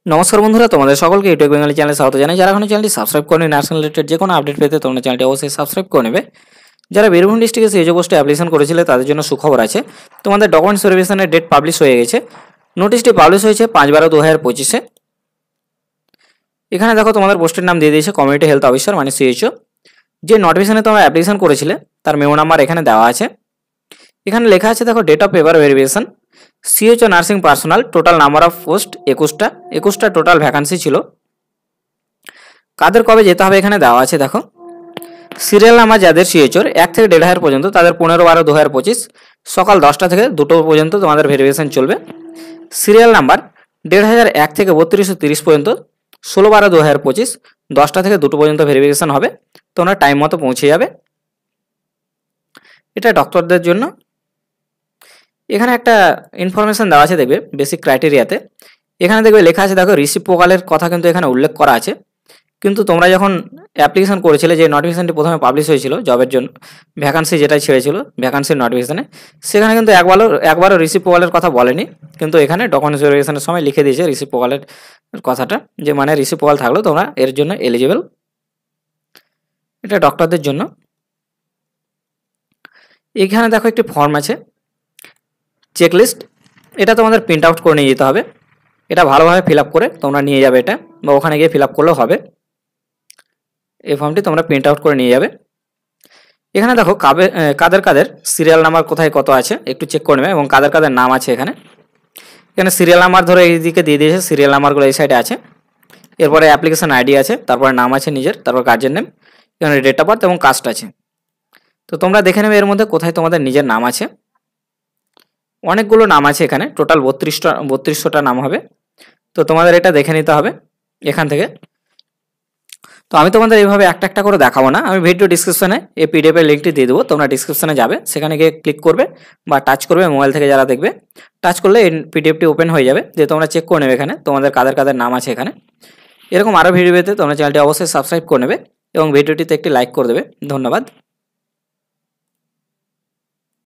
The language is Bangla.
নমস্কার বন্ধুরা, তোমাদের সকলকে ইউটিউব বেঙ্গলি চ্যানেলে স্বাগত জানাই। যারা এখনো চ্যানেলটি সাবস্ক্রাইব করেনি, নার্সিং রিলেটেড যে কোনো আপডেট পেতে তোমরা চ্যানেলটি অবশ্যই সাবস্ক্রাইব করে নেবে। যারা বীরভূম ডিস্ট্রিক্টে সিএজও পোস্টে অ্যাপ্লিকেশন করেছিলে তাদের জন্য সুখবর আছে, তোমাদের ডকুমেন্টস ভেরিফিকেশনের ডেট পাবলিশ হয়ে গেছে। নোটিশটি পাবলিশ হয়েছে 5/12/2025-এ। এখানে দেখো তোমাদের পোস্টের নাম দিয়ে দিয়েছে কমিউনিটি হেলথ অফিসার মানে সিএইচও। যে নোটিফিকেশনে তোমরা অ্যাপ্লিকেশন করেছিলে তার মেমো নাম্বার এখানে দেওয়া আছে। এখানে লেখা আছে দেখো date of paper verification CHO nursing personal, total number of post 21টা টোটাল ভ্যাকান্সি ছিল। কাদের কবে যেতে হবে এখানে দেওয়া আছে দেখো। সিরিয়াল নাম্বার যাদের সিএইচওর 1 থেকে 1.5 পর্যন্ত তাদের 15/12/2025 সকাল 10টা থেকে 2টো পর্যন্ত তোমাদের ভেরিফিকেশন চলবে। সিরিয়াল নাম্বার 1.501 থেকে 3230 পর্যন্ত 16/12/2025 10টা থেকে 2টো পর্যন্ত ভেরিফিকেশন হবে। তোমরা টাইম মতো পৌঁছে যাবে। এটা ডক্টরদের জন্য। এখানে একটা ইনফরমেশন দেওয়া আছে দেখবে বেসিক ক্রাইটেরিয়াতে। এখানে দেখবে লেখা আছে দেখো রিসিপ্রোকালের কথা কিন্তু এখানে উল্লেখ করা আছে, কিন্তু তোমরা যখন অ্যাপ্লিকেশন করেছিলে যে নোটিফিকেশনটি প্রথমে পাবলিশ হয়েছিল জবের জন্য, ভ্যাকান্সি যেটা ছেড়েছিল ভ্যাকান্সির নোটিফিকেশনে, সেখানে কিন্তু একবারও রিসিপ্রোকালের কথা বলেনি, কিন্তু এখানে ডকুমেন্টস ভেরিফিকেশনের সময় লিখে দিয়েছে রিসিপ্রোকালের কথাটা, যে মানে রিসিপ্রোকাল থাকলেও তোমরা এর জন্য এলিজিবল। এটা ডক্টরদের জন্য। এখানে দেখো একটি ফর্ম আছে চেকলিস্ট, এটা তোমাদের প্রিন্ট আউট করে নিয়ে যেতে হবে। এটা ভালোভাবে ফিল আপ করে তোমরা নিয়ে যাবে, এটা বা ওখানে গিয়ে ফিল আপ করলেও হবে। এই ফর্মটি তোমরা প্রিন্ট আউট করে নিয়ে যাবে। এখানে দেখো কাদের কাদের সিরিয়াল নাম্বার কোথায় কত আছে একটু চেক করে নেবে, এবং কাদের কাদের নাম আছে এখানে। এখানে সিরিয়াল নাম্বার ধরে এইদিকে দিয়ে দিয়েছে, সিরিয়াল নাম্বারগুলো এই সাইডে আছে। এরপরে অ্যাপ্লিকেশন আইডি আছে, তারপরে নাম আছে নিজের, তারপর গার্জেন নেম, এখানে ডেট অফ বার্থ এবং কাস্ট আছে। তো তোমরা দেখে নেবে এর মধ্যে কোথায় তোমাদের নিজের নাম আছে। অনেকগুলো নাম আছে এখানে, টোটাল 3200টা নাম হবে। তো তোমাদের এটা দেখে নিতে হবে এখান থেকে। তো আমি তোমাদের এইভাবে একটা একটা করে দেখাবো না, আমি ভিডিও ডিসক্রিপশনে এই পিডিএফ এর লিঙ্কটি দিয়ে দেবো, তোমরা ডিসক্রিপশনে যাবে, সেখানে গিয়ে ক্লিক করবে বা টাচ করবে মোবাইল থেকে, যারা দেখবে টাচ করলে এই পিডিএফটি ওপেন হয়ে যাবে, যে তোমরা চেক করে নেবে এখানে তোমাদের কাদের কাদের নাম আছে এখানে। এরকম আরও ভিডিও পেতে তোমরা চ্যানেলটি অবশ্যই সাবস্ক্রাইব করে নেবে এবং ভিডিওটিতে একটি লাইক করে দেবে। ধন্যবাদ।